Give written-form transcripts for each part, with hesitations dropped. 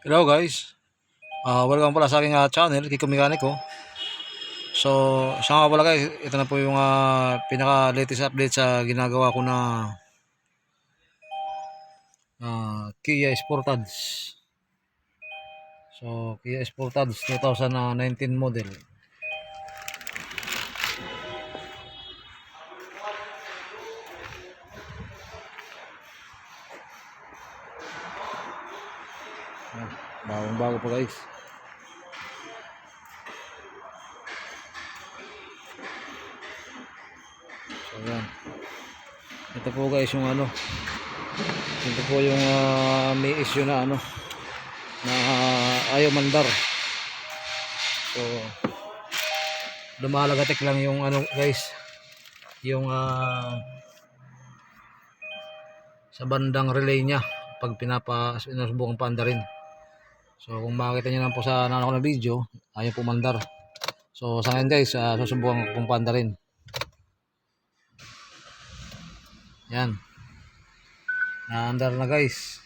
Hello guys, welcome pala sa aking channel, Kiko Mekaniko. So, siya nga pala guys, ito na po yung pinaka latest update sa ginagawa ko na Kia Sportage. So, Kia Sportage 2019 model. Bagong bago po guys. So, yan. Ito po guys yung ito po yung may issue na na ayaw mandar. So, lumalagatik lang yung guys, yung sa bandang relay niya pag sinusubukan paandarin. So kung makita niyo lang po sa na video, ayaw pumandar. So sa ngayon guys, susubukan pong paandarin. Yan. Naandar na guys.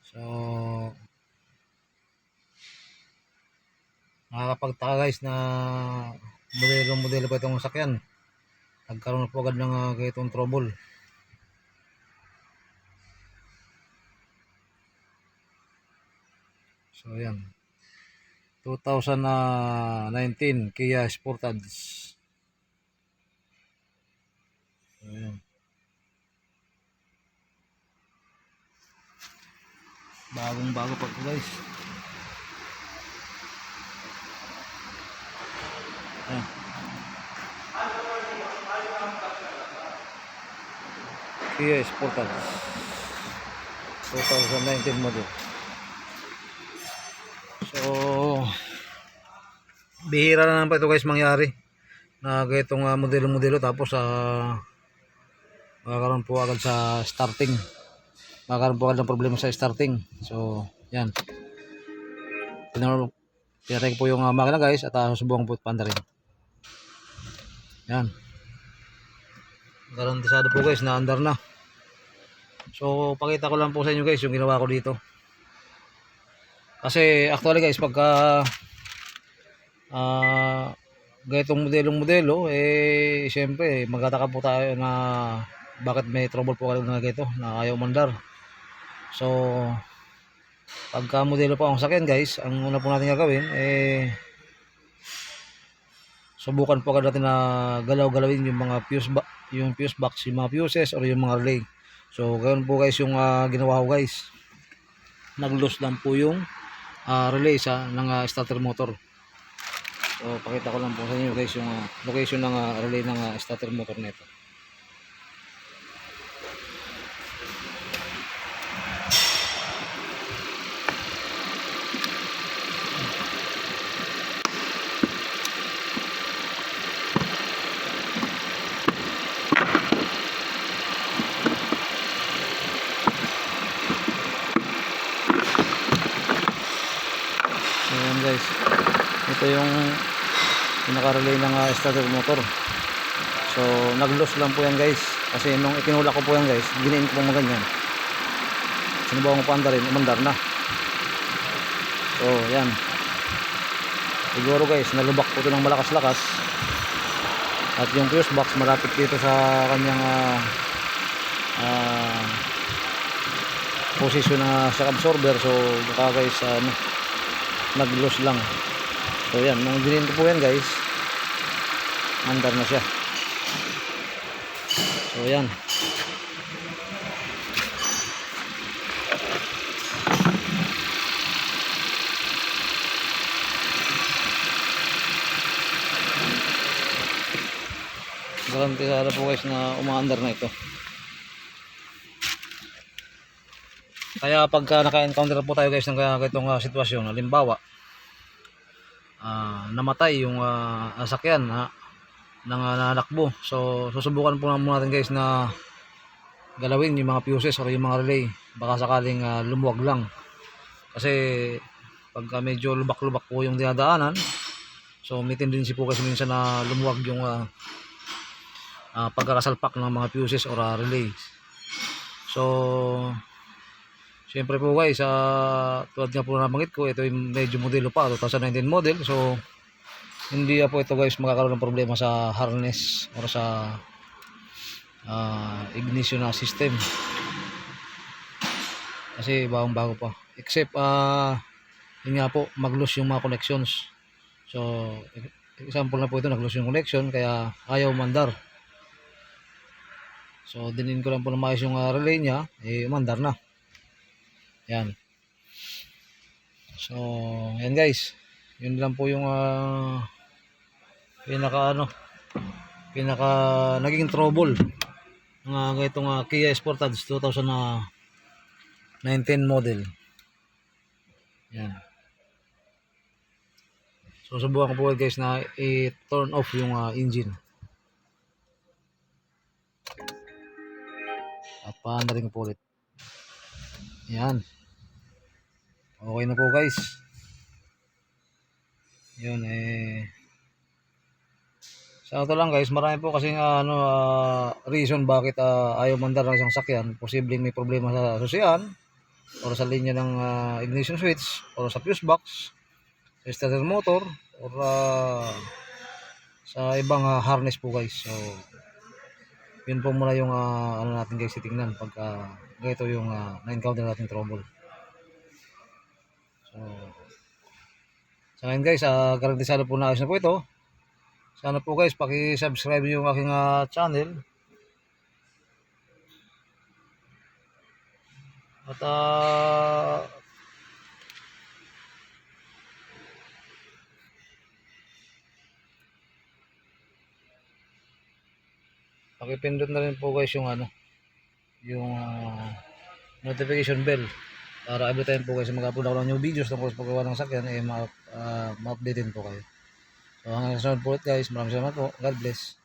So nakakapagtaka guys na modelo pa itong sakyan. Nagkaroon na po agad ng ganitong trouble. So yan. 2019 Kia Sportage. So yan. Bagong bago pa ito guys. Yan. Kia Sportage 2019 model. So bihira na naman pa ito guys mangyari na ganitong modelo-modelo tapos magkakaroon po agad sa starting, magkakaroon po agad ng problema sa starting. So yan, pinatay ko po yung makina guys at susubukan po pandarin. Yan, garantisado po guys na andar na. So pakita ko lang po sa inyo guys yung ginawa ko dito, kasi actually guys pagka ganitong modelo siyempre magtataka po tayo na bakit may trouble po kayo na ganito na ayaw mandar. So pagka modelo po ang sakyan guys, ang una po natin gagawin subukan po agad natin na galaw-galawin yung mga yung fuse box, yung mga fuses or yung mga relay. So ganoon po guys yung ginawa ko guys. Nag-loose lang po yung relay ng starter motor. So pakita ko lang po sa inyo guys yung location ng relay ng starter motor nito. Ayan guys, ito yung pinaka-relay ng starter motor. So nag-loose lang po yan guys, kasi nung itinulak ko po yan guys, giniin ko po maganyan, sinubukan ko pa umandar na. So yan, siguro guys nalubak po ito ng malakas-lakas at yung fuse box malapit dito sa kanyang position na shock absorber. So baka guys nag-loose lang. So yan, nung giniin ko po yan guys, andar na siya. So yan, garantisado po guys na umaandar na ito. Kaya pagka naka-encounter po tayo guys ng ganitong sitwasyon, halimbawa namatay yung sasakyan ng nanakbo, so susubukan po muna natin guys na galawin yung mga fuses or yung mga relay, baka sakaling lumuwag lang. Kasi pagka medyo lubak-lubak po yung dinadaanan, so may tendency po kasi minsan na lumuwag yung pagkakasalpak ng mga fuses or relays. So Siyempre po guys, tulad nga po nabanggit ko, ito yung medyo modelo pa, 2019 model. So, hindi po ito guys magkakaroon ng problema sa harness or sa ignition na system. Kasi bagong bago pa. Except, yun nga po, mag-lose yung mga connections. So, example na po ito, nag-lose yung connection, kaya ayaw mandar. So, dinin ko lang po na maayos yung relay niya, umandar na. Yan. So, yan guys. Yun lang po yung pinaka naging trouble ng itong Kia Sportage 2019 model. Yan. So, subukan ko po guys na i-turn off yung engine. At paanda rin po ulit. Yan. Okay na po guys. Yun sa ito lang guys, marami po kasing reason bakit ayaw mandar ng isang sakyan. Posibleng may problema sa susian or sa linya ng ignition switch or sa fuse box, sa starter motor or sa ibang harness po guys. So yun po muna yung ano natin guys titingnan pagka ganito yung na-encounter natin trouble. So sa ngayon guys, garantisado po na ayos na po ito. Sana po guys, paki-subscribe yung aking channel. At pakipindot na rin po guys yung yung notification bell para every time po guys mag-upload ako ng new videos tungkol sa paggawa ng sakyan ma-update din po kayo. So hanggang sa sunod po ulit guys, maraming salamat po. God bless.